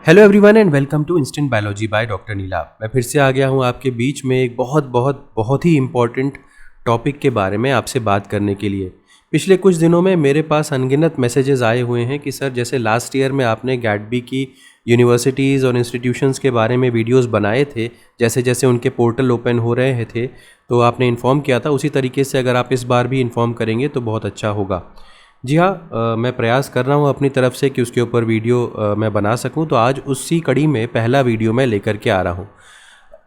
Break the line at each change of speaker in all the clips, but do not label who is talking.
Hello everyone and welcome to instant biology by doctor Neela. मैं फिर से आ गया हूँ आपके बीच में एक बहुत ही इम्पॉर्टेंट टॉपिक के बारे में आपसे बात करने के लिए। पिछले कुछ दिनों में मेरे पास अनगिनत मैसेजेस आए हुए हैं कि सर जैसे लास्ट ईयर में आपने गैडबी की यूनिवर्सिटीज़ और इंस्टीट्यूशंस के बारे में वीडियोस बनाए थे, जैसे जैसे उनके पोर्टल ओपन हो रहे थे तो आपने इन्फॉर्म किया था, उसी तरीके से अगर आप इस बार भी इन्फॉर्म करेंगे तो बहुत अच्छा होगा। जी हाँ, मैं प्रयास कर रहा हूँ अपनी तरफ से कि उसके ऊपर वीडियो मैं बना सकूँ। तो आज उसी कड़ी में पहला वीडियो मैं लेकर के आ रहा हूँ।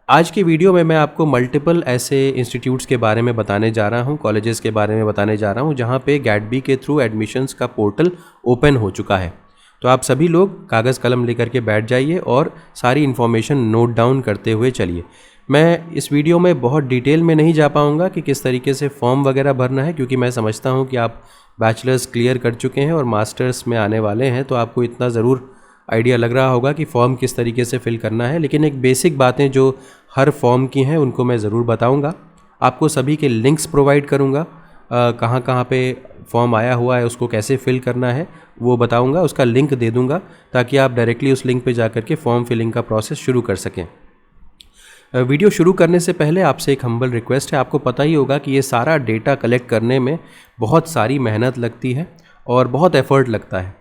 आज की वीडियो में मैं आपको मल्टीपल ऐसे इंस्टीट्यूट्स के बारे में बताने जा रहा हूँ, कॉलेजेस के बारे में बताने जा रहा हूँ जहाँ पे गैडबी के थ्रू एडमिशन्स का पोर्टल ओपन हो चुका है। तो आप सभी लोग कागज़ कलम लेकर के बैठ जाइए और सारी इन्फॉर्मेशन नोट डाउन करते हुए चलिए। मैं इस वीडियो में बहुत डिटेल में नहीं जा पाऊँगा कि किस तरीके से फॉर्म वगैरह भरना है, क्योंकि मैं समझता हूँ कि आप बैचलर्स क्लियर कर चुके हैं और मास्टर्स में आने वाले हैं, तो आपको इतना ज़रूर आइडिया लग रहा होगा कि फॉर्म किस तरीके से फिल करना है। लेकिन एक बेसिक बातें जो हर फॉर्म की हैं उनको मैं ज़रूर बताऊंगा। आपको सभी के लिंक्स प्रोवाइड करूंगा, कहाँ कहाँ पे फॉर्म आया हुआ है, उसको कैसे फिल करना है वो बताऊंगा, उसका लिंक दे दूंगा ताकि आप डायरेक्टली उस लिंक पे जा कर के फॉर्म फिलिंग का प्रोसेस शुरू कर सकें। वीडियो शुरू करने से पहले आपसे एक हम्बल रिक्वेस्ट है। आपको पता ही होगा कि ये सारा डेटा कलेक्ट करने में बहुत सारी मेहनत लगती है और बहुत एफर्ट लगता है।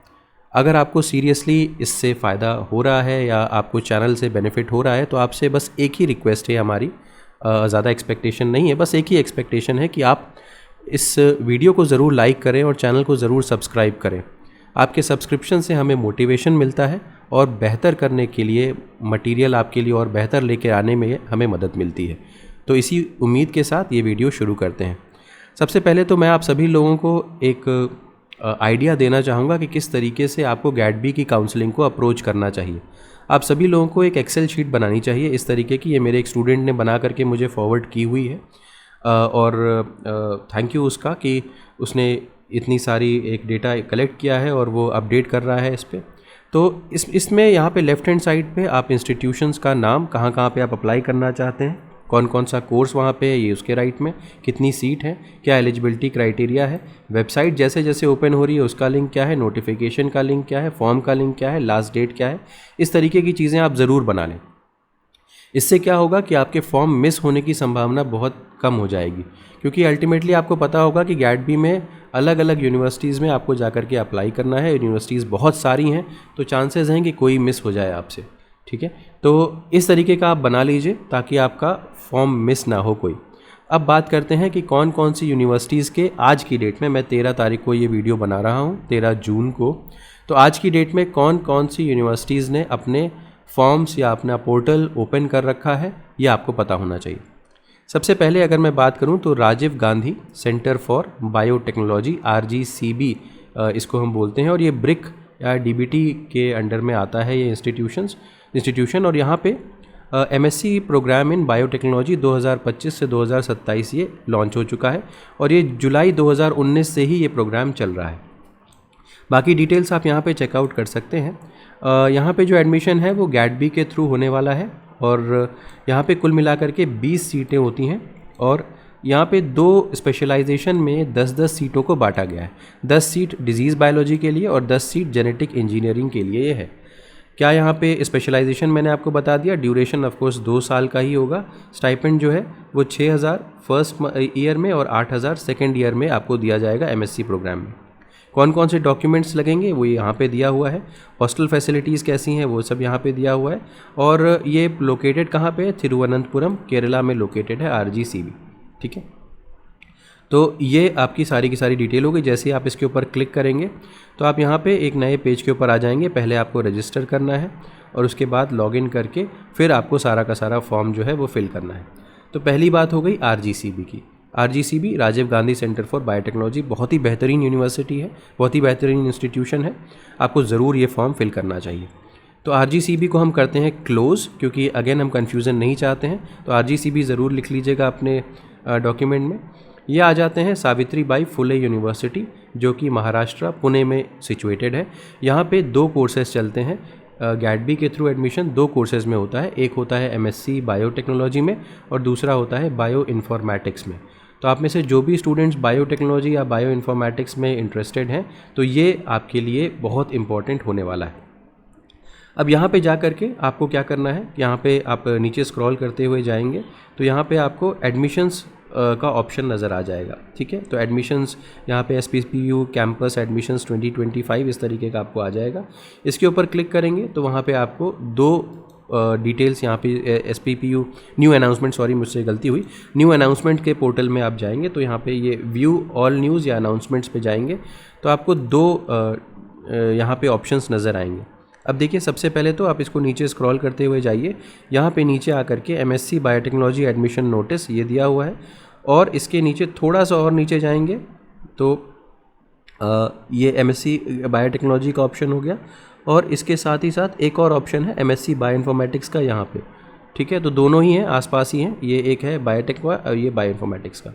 अगर आपको सीरियसली इससे फ़ायदा हो रहा है या आपको चैनल से बेनिफिट हो रहा है तो आपसे बस एक ही रिक्वेस्ट है हमारी, ज़्यादा एक्सपेक्टेशन नहीं है, बस एक ही एक्सपेक्टेशन है कि आप इस वीडियो को ज़रूर लाइक करें और चैनल को ज़रूर सब्सक्राइब करें। आपके सब्सक्रिप्शन से हमें मोटिवेशन मिलता है और बेहतर करने के लिए मटेरियल आपके लिए और बेहतर लेके आने में हमें मदद मिलती है। तो इसी उम्मीद के साथ ये वीडियो शुरू करते हैं। सबसे पहले तो मैं आप सभी लोगों को एक आइडिया देना चाहूँगा कि किस तरीके से आपको गैडबी की काउंसलिंग को अप्रोच करना चाहिए। आप सभी लोगों को एक एक्सेल शीट बनानी चाहिए इस तरीके की। ये मेरे एक स्टूडेंट ने बना करके मुझे फॉरवर्ड की हुई है और थैंक यू उसका कि उसने इतनी सारी एक डेटा कलेक्ट किया है और वो अपडेट कर रहा है इस पर। तो इसमें यहाँ पे लेफ़्ट हैंड साइड पे आप इंस्टीट्यूशंस का नाम, कहाँ कहाँ पे आप अप्लाई करना चाहते हैं, कौन कौन सा कोर्स वहाँ पे है, ये उसके राइट में कितनी सीट है, क्या एलिजिबिलिटी क्राइटेरिया है, वेबसाइट जैसे जैसे ओपन हो रही है उसका लिंक क्या है, नोटिफिकेशन का लिंक क्या है, फॉर्म का लिंक क्या है, लास्ट डेट क्या है, इस तरीके की चीज़ें आप ज़रूर बना लें। इससे क्या होगा कि आपके फॉर्म मिस होने की संभावना बहुत कम हो जाएगी, क्योंकि अल्टीमेटली आपको पता होगा कि गैडबी में अलग अलग यूनिवर्सिटीज़ में आपको जाकर के अप्लाई करना है। यूनिवर्सिटीज़ बहुत सारी हैं तो चांसेस हैं कि कोई मिस हो जाए आपसे, ठीक है। तो इस तरीके का आप बना लीजिए ताकि आपका फॉर्म मिस ना हो कोई। अब बात करते हैं कि कौन कौन सी यूनिवर्सिटीज़ के आज की डेट में, मैं 13 तारीख को ये वीडियो बना रहा हूँ, 13 जून को, तो आज की डेट में कौन कौन सी यूनिवर्सिटीज़ ने अपने फॉर्म्स या अपना पोर्टल ओपन कर रखा है ये आपको पता होना चाहिए। सबसे पहले अगर मैं बात करूं तो Rajiv Gandhi centre for biotechnology RGCB इसको हम बोलते हैं, और ये ब्रिक या DBT के अंडर में आता है ये इंस्टीट्यूशन। और यहाँ पे MSc प्रोग्राम इन बायोटेक्नोलॉजी 2025 से 2027 ये लॉन्च हो चुका है और ये जुलाई 2019 से ही ये प्रोग्राम चल रहा है। बाकी डिटेल्स आप यहाँ पे चेकआउट कर सकते हैं। यहाँ पे जो एडमिशन है वो गैडबी के थ्रू होने वाला है और यहाँ पे कुल मिलाकर के 20 सीटें होती हैं और यहाँ पे 2 स्पेशलाइजेशन में 10-10 सीटों को बांटा गया है। 10 सीट डिजीज़ बायोलॉजी के लिए और 10 सीट जेनेटिक इंजीनियरिंग के लिए ये है। क्या यहाँ पे स्पेशलाइजेशन मैंने आपको बता दिया, ड्यूरेशन ऑफ कोर्स 2 साल का ही होगा। स्टाइपेंड जो है वो 6,000 फर्स्ट ईयर में और 8,000 सेकेंड ईयर में आपको दिया जाएगा MSc प्रोग्राम में। कौन कौन से डॉक्यूमेंट्स लगेंगे वो यहाँ पे दिया हुआ है। हॉस्टल फैसिलिटीज़ कैसी हैं वो सब यहाँ पे दिया हुआ है। और ये लोकेटेड कहाँ पे है, तिरुवनंतपुरम केरला में लोकेटेड है RGCB, ठीक है। तो ये आपकी सारी की सारी डिटेल होगी। जैसे ही आप इसके ऊपर क्लिक करेंगे तो आप यहाँ पे एक नए पेज के ऊपर आ जाएंगे। पहले आपको रजिस्टर करना है और उसके बाद लॉगिन करके फिर आपको सारा का सारा फॉर्म जो है वो फिल करना है। तो पहली बात हो गई RGCB की। RGCB Rajiv Gandhi centre for biotechnology बहुत ही बेहतरीन यूनिवर्सिटी है, बहुत ही बेहतरीन इंस्टीट्यूशन है, आपको ज़रूर ये फॉर्म फिल करना चाहिए। तो RGCB को हम करते हैं क्लोज़, क्योंकि अगेन हम कन्फ्यूज़न नहीं चाहते हैं। तो RGCB ज़रूर लिख लीजिएगा अपने डॉक्यूमेंट में। ये आ जाते हैं सावित्रीबाई फुले यूनिवर्सिटी जो कि महाराष्ट्र पुणे में सिचुएटेड है। यहाँ पे 2 कोर्सेज चलते हैं। गैडबी के थ्रू एडमिशन 2 कोर्सेज में होता है, एक होता है MSc बायोटेक्नोलॉजी में और दूसरा होता है बायो इन्फॉर्मेटिक्स में। तो आप में से जो भी स्टूडेंट्स बायोटेक्नोलॉजी या बायो इन्फॉर्मेटिक्स में इंटरेस्टेड हैं तो ये आपके लिए बहुत इम्पॉर्टेंट होने वाला है। अब यहाँ पे जा करके आपको क्या करना है, यहाँ पे आप नीचे स्क्रॉल करते हुए जाएंगे तो यहाँ पे आपको एडमिशन्स का ऑप्शन नज़र आ जाएगा। ठीक है, तो एडमिशन्स यहाँ पे SPPU कैंपस एडमिशन्स 2025 इस तरीके का आपको आ जाएगा। इसके ऊपर क्लिक करेंगे तो वहाँ पे आपको दो डिटेल्स यहाँ पे SPPU न्यू अनाउंसमेंट, सॉरी मुझसे गलती हुई, न्यू अनाउंसमेंट के पोर्टल में आप जाएंगे तो यहाँ पे ये व्यू ऑल न्यूज़ या अनाउंसमेंट्स पे जाएंगे तो आपको दो यहाँ पे ऑप्शंस नज़र आएंगे। अब देखिए, सबसे पहले तो आप इसको नीचे स्क्रॉल करते हुए जाइए, यहाँ पे नीचे आकर के MSc बायोटेक्नोलॉजी एडमिशन नोटिस ये दिया हुआ है, और इसके नीचे थोड़ा सा और नीचे जाएंगे तो ये MSc बायोटेक्नोलॉजी का ऑप्शन हो गया, और इसके साथ ही साथ एक और ऑप्शन है MSc बायोइन्फॉर्मेटिक्स का यहाँ पे। ठीक है, तो दोनों ही हैं, आसपास ही हैं, ये एक है बायोटेक का और ये बायोइन्फॉर्मेटिक्स का।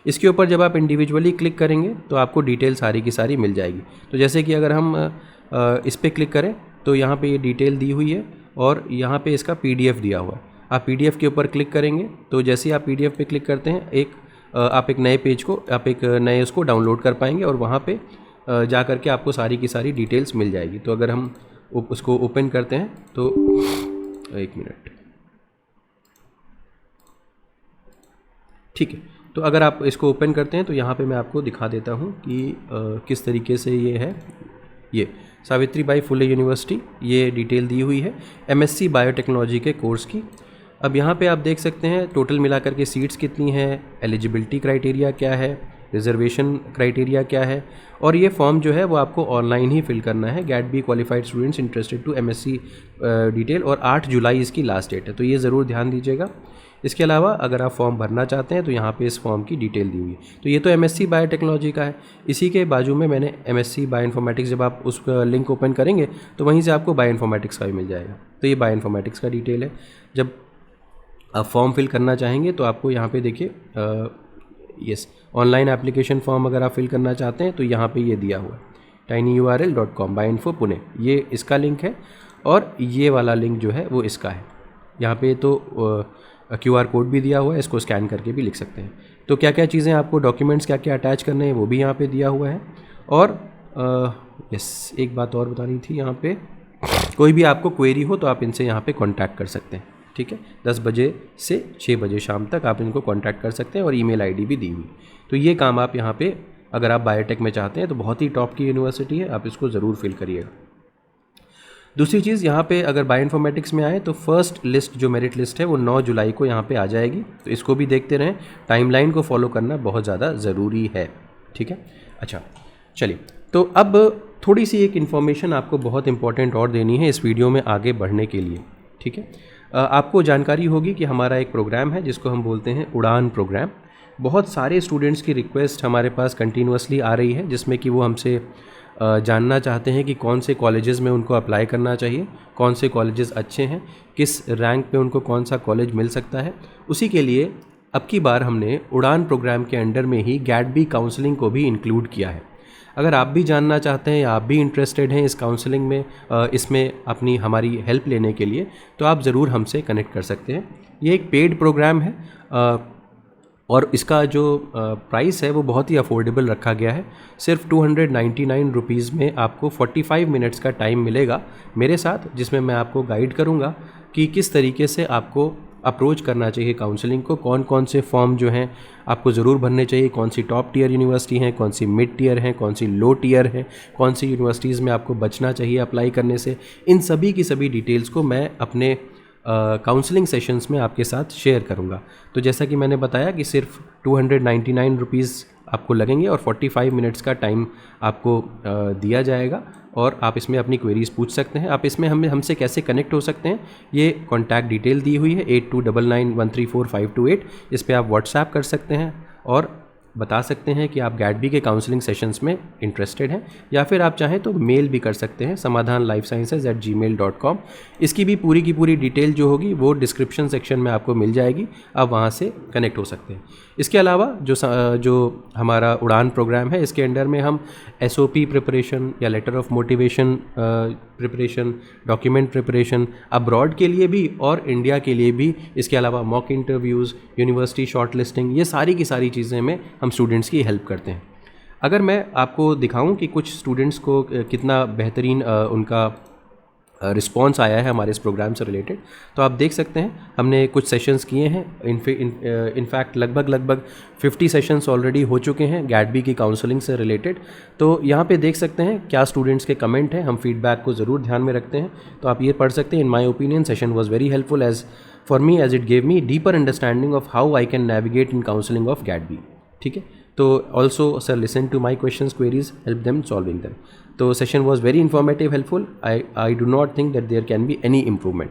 इसके ऊपर जब आप इंडिविजुअली क्लिक करेंगे तो आपको डिटेल सारी की सारी मिल जाएगी। तो जैसे कि अगर हम इस पर क्लिक करें तो यहाँ पे ये डिटेल दी हुई है और यहाँ पे इसका PDF दिया हुआ है। आप PDF के ऊपर क्लिक करेंगे तो जैसे ही आप PDF पे क्लिक करते हैं आप एक नए पेज को, आप एक नए उसको डाउनलोड कर पाएंगे और वहाँ पे जा कर के आपको सारी की सारी डिटेल्स मिल जाएगी। तो अगर हम उसको ओपन करते हैं तो एक मिनट, ठीक है, तो अगर आप इसको ओपन करते हैं तो यहाँ पे मैं आपको दिखा देता हूँ कि किस तरीके से ये है। ये सावित्रीबाई फुले यूनिवर्सिटी, ये डिटेल दी हुई है MSc बायोटेक्नोलॉजी के कोर्स की। अब यहाँ पे आप देख सकते हैं टोटल मिलाकर के सीट्स कितनी हैं, एलिजिबिलिटी क्राइटेरिया क्या है, रिजर्वेशन क्राइटेरिया क्या है, और ये फॉर्म जो है वो आपको ऑनलाइन ही फिल करना है। GATE B qualified students interested to MSc detail, और 8 जुलाई इसकी लास्ट डेट है, तो ये ज़रूर ध्यान दीजिएगा। इसके अलावा अगर आप फॉर्म भरना चाहते हैं तो यहाँ पे इस फॉर्म की डिटेल दी हुई है। तो ये तो MSc बायोटेक्नोलॉजी का है। इसी के बाजू में मैंने MSc बायोइन्फॉर्मेटिक्स, जब आप उस लिंक ओपन करेंगे तो वहीं से आपको बायोइन्फॉर्मेटिक्स का भी मिल जाएगा। तो ये बायोइन्फॉर्मेटिक्स का डिटेल है। जब आप फॉर्म फिल करना चाहेंगे तो आपको यहाँ पे देखिए यस, ऑनलाइन एप्लीकेशन फॉर्म अगर आप फिल करना चाहते हैं तो यहाँ पे ये दिया हुआ है tinyurl.com बायोइन्फो पुणे, ये इसका लिंक है, और ये वाला लिंक जो है वो इसका है। यहाँ पे तो QR कोड भी दिया हुआ है, इसको स्कैन करके भी लिख सकते हैं। तो क्या क्या चीज़ें आपको, डॉक्यूमेंट्स क्या क्या अटैच करने हैं वो भी यहाँ पे दिया हुआ है। और यस, एक बात और बतानी थी, यहाँ पे कोई भी आपको क्वेरी हो तो आप इनसे यहाँ पे कांटेक्ट कर सकते हैं। ठीक है, 10 बजे से 6 बजे शाम तक आप इनको कांटेक्ट कर सकते हैं, और ईमेल आईडी भी दी हुई। तो ये काम आप यहाँ पे अगर आप बायोटेक में चाहते हैं तो बहुत ही टॉप की यूनिवर्सिटी है, आप इसको ज़रूर फिल करिएगा। दूसरी चीज़, यहाँ पे अगर बायोइन्फॉर्मेटिक्स में आए तो फर्स्ट लिस्ट जो मेरिट लिस्ट है वो 9 जुलाई को यहाँ पे आ जाएगी, तो इसको भी देखते रहें। टाइमलाइन को फॉलो करना बहुत ज़्यादा ज़रूरी है। ठीक है, अच्छा चलिए, तो अब थोड़ी सी एक इन्फॉर्मेशन आपको बहुत इंपॉर्टेंट और देनी है इस वीडियो में आगे बढ़ने के लिए। ठीक है, आपको जानकारी होगी कि हमारा एक प्रोग्राम है जिसको हम बोलते हैं उड़ान प्रोग्राम। बहुत सारे स्टूडेंट्स की रिक्वेस्ट हमारे पास कंटिन्यूसली आ रही है, जिसमें कि वो हमसे जानना चाहते हैं कि कौन से कॉलेजेस में उनको अप्लाई करना चाहिए, कौन से कॉलेजेस अच्छे हैं, किस रैंक पे उनको कौन सा कॉलेज मिल सकता है। उसी के लिए अब की बार हमने उड़ान प्रोग्राम के अंडर में ही गेट बी काउंसलिंग को भी इंक्लूड किया है। अगर आप भी जानना चाहते हैं या आप भी इंटरेस्टेड हैं इस काउंसलिंग में, इसमें अपनी हमारी हेल्प लेने के लिए, तो आप ज़रूर हमसे कनेक्ट कर सकते हैं। ये एक पेड प्रोग्राम है और इसका जो प्राइस है वो बहुत ही अफोर्डेबल रखा गया है। सिर्फ 299 रुपीज़ में आपको 45 मिनट्स का टाइम मिलेगा मेरे साथ, जिसमें मैं आपको गाइड करूँगा कि किस तरीके से आपको अप्रोच करना चाहिए काउंसलिंग को, कौन कौन से फॉर्म जो हैं आपको ज़रूर भरने चाहिए, कौन सी टॉप टियर यूनिवर्सिटी हैं, कौन सी मिड टियर हैं, कौन सी लो टियर है, कौन सी यूनिवर्सिटीज़ में आपको बचना चाहिए अप्लाई करने से। इन सभी की सभी डिटेल्स को मैं अपने काउंसलिंग सेशंस में आपके साथ शेयर करूंगा। तो जैसा कि मैंने बताया कि सिर्फ 299 रुपीज़ आपको लगेंगे और 45 मिनट्स का टाइम आपको दिया जाएगा, और आप इसमें अपनी क्वेरीज़ पूछ सकते हैं। आप इसमें हमसे कैसे कनेक्ट हो सकते हैं, ये कॉन्टैक्ट डिटेल दी हुई है 8299134528। इस पर आप व्हाट्सएप कर सकते हैं और बता सकते हैं कि आप गेट बी के काउंसलिंग सेशंस में इंटरेस्टेड हैं, या फिर आप चाहें तो मेल भी कर सकते हैं samadhanlifesciences@gmail.com। इसकी भी पूरी की पूरी डिटेल जो होगी वो डिस्क्रिप्शन सेक्शन में आपको मिल जाएगी, आप वहाँ से कनेक्ट हो सकते हैं। इसके अलावा जो हमारा उड़ान प्रोग्राम है, इसके अंडर में हम SOP प्रिपरेशन या letter of motivation preparation, document preparation abroad के लिए भी और इंडिया के लिए भी, इसके अलावा mock interviews, university short listing, ये सारी की सारी चीज़ें में हम स्टूडेंट्स की हेल्प करते हैं। अगर मैं आपको दिखाऊं कि कुछ स्टूडेंट्स को कितना बेहतरीन उनका रिस्पॉन्स आया है हमारे इस प्रोग्राम से रिलेटेड। तो आप देख सकते हैं हमने कुछ सेशंस किए हैं, इनफैक्ट लगभग 50 सेशंस ऑलरेडी हो चुके हैं गैडबी की काउंसलिंग से रिलेटेड। तो यहाँ पे देख सकते हैं क्या स्टूडेंट्स के कमेंट हैं, हम फीडबैक को ज़रूर ध्यान में रखते हैं। तो आप ये पढ़ सकते हैं, in my opinion session was very helpful as for me as it gave me deeper understanding of how I can navigate in counselling of गैडबी। ठीक है, तो also sir listen to my questions queries, help them solving them. तो session was very informative, helpful, I do not think that there can be any improvement.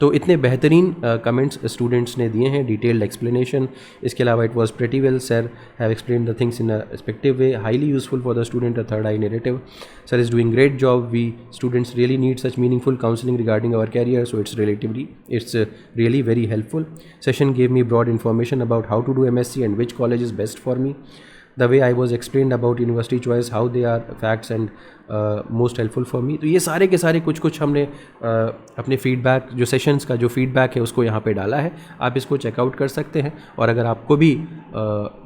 तो इतने बेहतरीन comments students ने दिए हैं, डिटेल्ड एक्सप्लेनेशन। इसके अलावा it was pretty well, sir have explain the things in a respective way, highly useful for the student, a third eye narrative, sir is doing great job, we students really need such meaningful counselling regarding our career, so it's really very helpful. Session gave me broad information about how to do MSc and which college is best for me. The way I was explained about university choice, how they are facts and most helpful for me. तो ये सारे के सारे कुछ हमने अपने feedback, जो sessions का जो फीडबैक है उसको यहाँ पे डाला है, आप इसको चेकआउट कर सकते हैं। और अगर आपको भी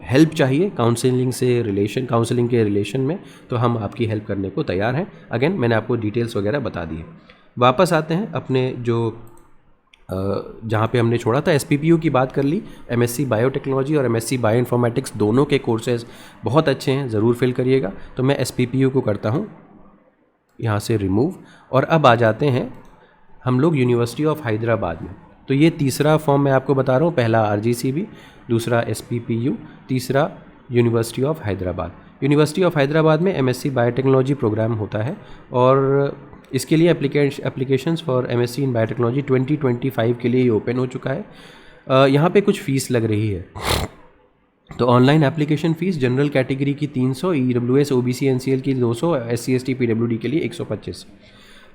हेल्प चाहिए काउंसलिंग के रिलेशन में, तो हम आपकी हेल्प करने को तैयार हैं। अगेन मैंने आपको डिटेल्स वगैरह बता दी है। वापस आते हैं अपने जो जहाँ पे हमने छोड़ा था, SPPU की बात कर ली। MSc बायोटेक्नोलॉजी और MSc बायोइन्फॉर्मेटिक्स दोनों के कोर्सेज बहुत अच्छे हैं, ज़रूर फिल करिएगा। तो मैं SPPU को करता हूँ यहाँ से रिमूव, और अब आ जाते हैं हम लोग यूनिवर्सिटी ऑफ हैदराबाद में। तो ये तीसरा फॉर्म मैं आपको बता रहा हूँ, पहला RGCB, दूसरा SPPU, तीसरा university of Hyderabad. University of Hyderabad में MSc बायोटेक्नोलॉजी प्रोग्राम होता है, और इसके लिए applications for MSc in biotechnology 2025 के लिए ये ओपन हो चुका है। यहाँ पे कुछ फ़ीस लग रही है। तो online application fees general category की 300, EWS OBC NCL की 200, SC ST PWD के लिए 125।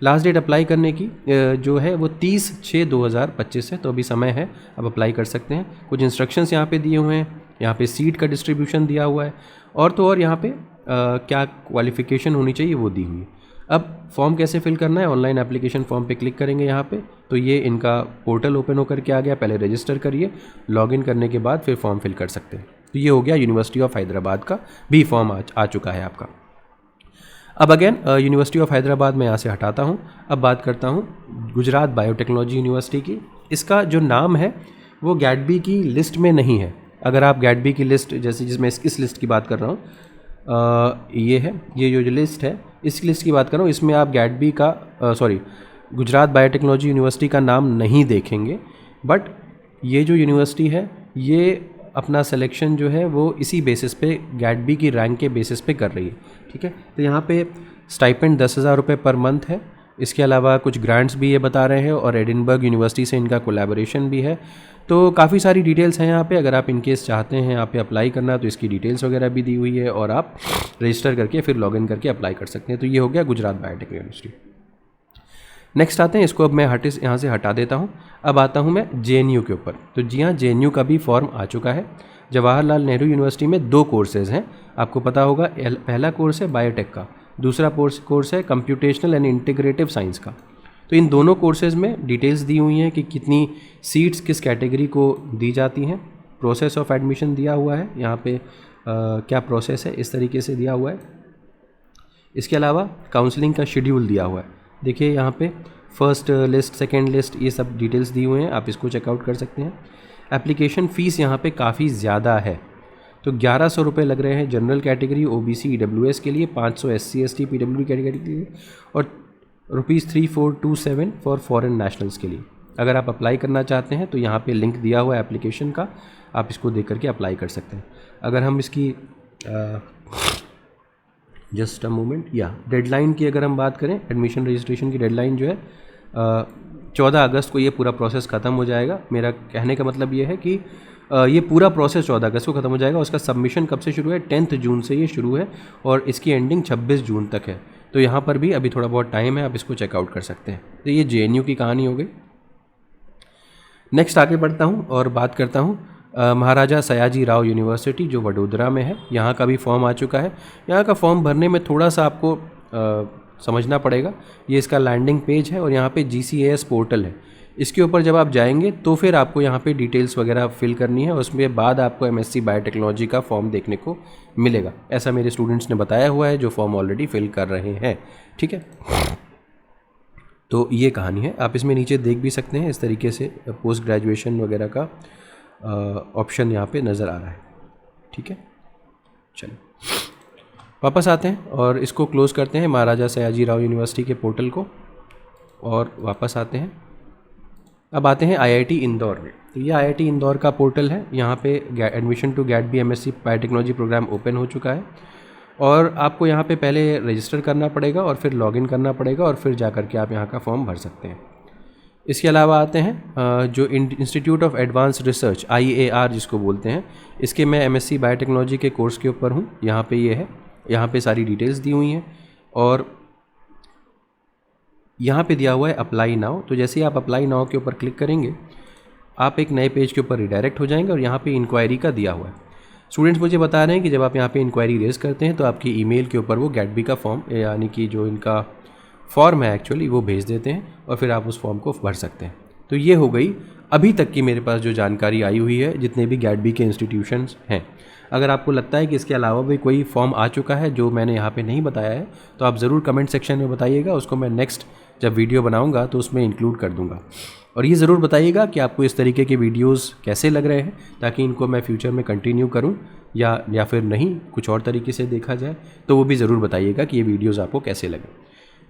लास्ट डेट अप्लाई करने की जो है वो 30/6/2025 है, तो अभी समय है, अब अप्लाई कर सकते हैं। कुछ इंस्ट्रक्शंस यहाँ पे दिए हुए हैं, यहाँ पे सीट का डिस्ट्रीब्यूशन दिया हुआ है, और तो और यहाँ पे क्या क्वालिफ़िकेशन होनी चाहिए वो दी हुई है। अब फॉर्म कैसे फिल करना है, ऑनलाइन एप्लीकेशन फॉर्म पे क्लिक करेंगे यहाँ पे, तो ये इनका पोर्टल ओपन होकर के आ गया। पहले रजिस्टर करिए, लॉगिन करने के बाद फिर फॉर्म फिल कर सकते हैं। तो ये हो गया, यूनिवर्सिटी ऑफ हैदराबाद का भी फॉर्म आ चुका है आपका। अब अगेन यूनिवर्सिटी ऑफ हैदराबाद में यहाँ से हटाता हूँ, अब बात करता हूँ गुजरात बायोटेक्नोलॉजी यूनिवर्सिटी की। इसका जो नाम है वो गैडबी की लिस्ट में नहीं है। अगर आप गैडबी की लिस्ट, जैसे जिसमें इस लिस्ट की बात कर रहा हूँ, ये है, ये जो लिस्ट है, इस लिस्ट की बात कर रहा हूँ, इसमें आप गैडबी का गुजरात बायोटेक्नोलॉजी यूनिवर्सिटी का नाम नहीं देखेंगे। बट ये जो यूनिवर्सिटी है, ये अपना सिलेक्शन जो है वो इसी बेसिस पे, गैडबी की रैंक के बेसिस पे कर रही है। ठीक है, तो यहाँ पे स्टाइपेंड 10,000 रुपये पर मंथ है। इसके अलावा कुछ ग्रांट्स भी ये बता रहे हैं, और एडिनबर्ग यूनिवर्सिटी से इनका कोलैबोरेशन भी है। तो काफ़ी सारी डिटेल्स हैं यहाँ पे। अगर आप इनकेस चाहते हैं यहाँ पे अप्लाई करना, तो इसकी डिटेल्स वगैरह भी दी हुई है, और आप रजिस्टर करके फिर लॉगिन करके अप्लाई कर सकते हैं। तो ये हो गया गुजरात बायोटेक यूनिवर्सिटी। नेक्स्ट आते हैं, इसको अब मैं यहाँ से हटा देता हूँ। अब आता हूँ मैं JNU के ऊपर। तो जी हाँ, JNU का भी फॉर्म आ चुका है। जवाहरलाल नेहरू यूनिवर्सिटी में 2 कोर्सेज़ हैं, आपको पता होगा। पहला कोर्स है बायोटेक का, दूसरा कोर्स है कंप्यूटेशनल एंड इंटीग्रेटिव साइंस का। तो इन दोनों कोर्सेज़ में डिटेल्स दी हुई हैं कि कितनी सीट्स किस कैटेगरी को दी जाती हैं। प्रोसेस ऑफ एडमिशन दिया हुआ है यहाँ पे, क्या प्रोसेस है इस तरीके से दिया हुआ है। इसके अलावा काउंसलिंग का शेड्यूल दिया हुआ है। देखिए यहाँ पे फर्स्ट लिस्ट, सेकेंड लिस्ट, ये सब डिटेल्स दी हुए हैं, आप इसको चेकआउट कर सकते हैं। एप्लीकेशन फ़ीस यहाँ पे काफ़ी ज़्यादा है, तो 1100 रुपये लग रहे हैं जनरल कैटेगरी OBC EWS के लिए, 500 SC ST PWD कैटेगरी के लिए, और ₹3427 फॉर फॉरेन नेशनल्स के लिए। अगर आप अप्लाई करना चाहते हैं तो यहाँ पे लिंक दिया हुआ है एप्लीकेशन का, आप इसको देख करके अप्लाई कर सकते हैं। अगर हम इसकी जस्ट अ मोमेंट, या डेडलाइन की अगर हम बात करें, एडमिशन रजिस्ट्रेशन की डेडलाइन जो है 14 अगस्त को ये पूरा प्रोसेस ख़त्म हो जाएगा। मेरा कहने का मतलब ये है कि ये पूरा प्रोसेस 14 अगस्त को ख़त्म हो जाएगा। उसका सबमिशन कब से शुरू है? 10 जून से ये शुरू है, और इसकी एंडिंग 26 जून तक है। तो यहाँ पर भी अभी थोड़ा बहुत टाइम है, आप इसको चेकआउट कर सकते हैं। तो ये JNU की कहानी हो गई। नेक्स्ट आगे बढ़ता हूँ और बात करता हूँ महाराजा सयाजी राव यूनिवर्सिटी जो वडोदरा में है। यहाँ का भी फॉर्म आ चुका है। यहाँ का फॉर्म भरने में थोड़ा सा आपको समझना पड़ेगा। ये इसका लैंडिंग पेज है और यहाँ पे GCAS पोर्टल है। इसके ऊपर जब आप जाएंगे तो फिर आपको यहाँ पे डिटेल्स वगैरह फिल करनी है, उसमें बाद आपको MSc बायोटेक्नोलॉजी का फॉर्म देखने को मिलेगा। ऐसा मेरे स्टूडेंट्स ने बताया हुआ है जो फॉर्म ऑलरेडी फिल कर रहे हैं। ठीक है, तो ये कहानी है। आप इसमें नीचे देख भी सकते हैं, इस तरीके से पोस्ट ग्रेजुएशन वगैरह का ऑप्शन यहाँ पे नज़र आ रहा है। ठीक है, चलिए वापस आते हैं और इसको क्लोज़ करते हैं, महाराजा सयाजी राव यूनिवर्सिटी के पोर्टल को, और वापस आते हैं। अब आते हैं आईआईटी इंदौर में। तो ये आईआईटी इंदौर का पोर्टल है। यहाँ पे admission to GATE B MSc biotechnology programme open हो चुका है, और आपको यहाँ पे पहले रजिस्टर करना पड़ेगा और फिर लॉगिन करना पड़ेगा, और फिर जा कर के आप यहाँ का फॉर्म भर सकते हैं। इसके अलावा आते हैं जो institute of advance research IAR जिसको बोलते हैं, इसके मैं एमएससी बायोटेक्नोलॉजी के कोर्स के ऊपर हूँ। यहाँ पे ये है, यहाँ पे सारी डिटेल्स दी हुई हैं, और यहाँ पे दिया हुआ है अप्लाई नाउ। तो जैसे ही आप अप्लाई नाउ के ऊपर क्लिक करेंगे, आप एक नए पेज के ऊपर रिडायरेक्ट हो जाएंगे, और यहाँ पे इंक्वायरी का दिया हुआ है। स्टूडेंट्स मुझे बता रहे हैं कि जब आप यहाँ पे इंक्वायरी रेज करते हैं तो आपकी ईमेल के ऊपर वो गेट बी का फॉर्म, यानी कि जो इनका फॉर्म है एक्चुअली, वो भेज देते हैं, और फिर आप उस फॉर्म को भर सकते हैं। तो ये हो गई अभी तक की मेरे पास जो जानकारी आई हुई है जितने भी गेट बी के इंस्टीट्यूशंस हैं। अगर आपको लगता है कि इसके अलावा भी कोई फॉर्म आ चुका है जो मैंने यहाँ पे नहीं बताया है, तो आप ज़रूर कमेंट सेक्शन में बताइएगा, उसको मैं नेक्स्ट जब वीडियो बनाऊँगा तो उसमें इंक्लूड कर दूँगा। और ये ज़रूर बताइएगा कि आपको इस तरीके के वीडियोस कैसे लग रहे हैं, ताकि इनको मैं फ्यूचर में कंटिन्यू करूं या फिर नहीं, कुछ और तरीके से देखा जाए, तो वो भी ज़रूर बताइएगा कि ये वीडियोस आपको कैसे लगे।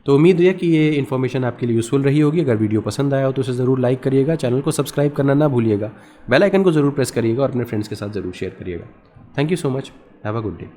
तो उम्मीद है कि ये इन्फॉर्मेशन आपके लिए यूज़फुल रही होगी। अगर वीडियो पसंद आया हो तो उसे ज़रूर लाइक करिएगा, चैनल को सब्सक्राइब करना ना भूलिएगा, बेल आइकन को ज़रूर प्रेस करिएगा, और अपने फ्रेंड्स के साथ ज़रूर शेयर करिएगा। Thank you so much, have a good day.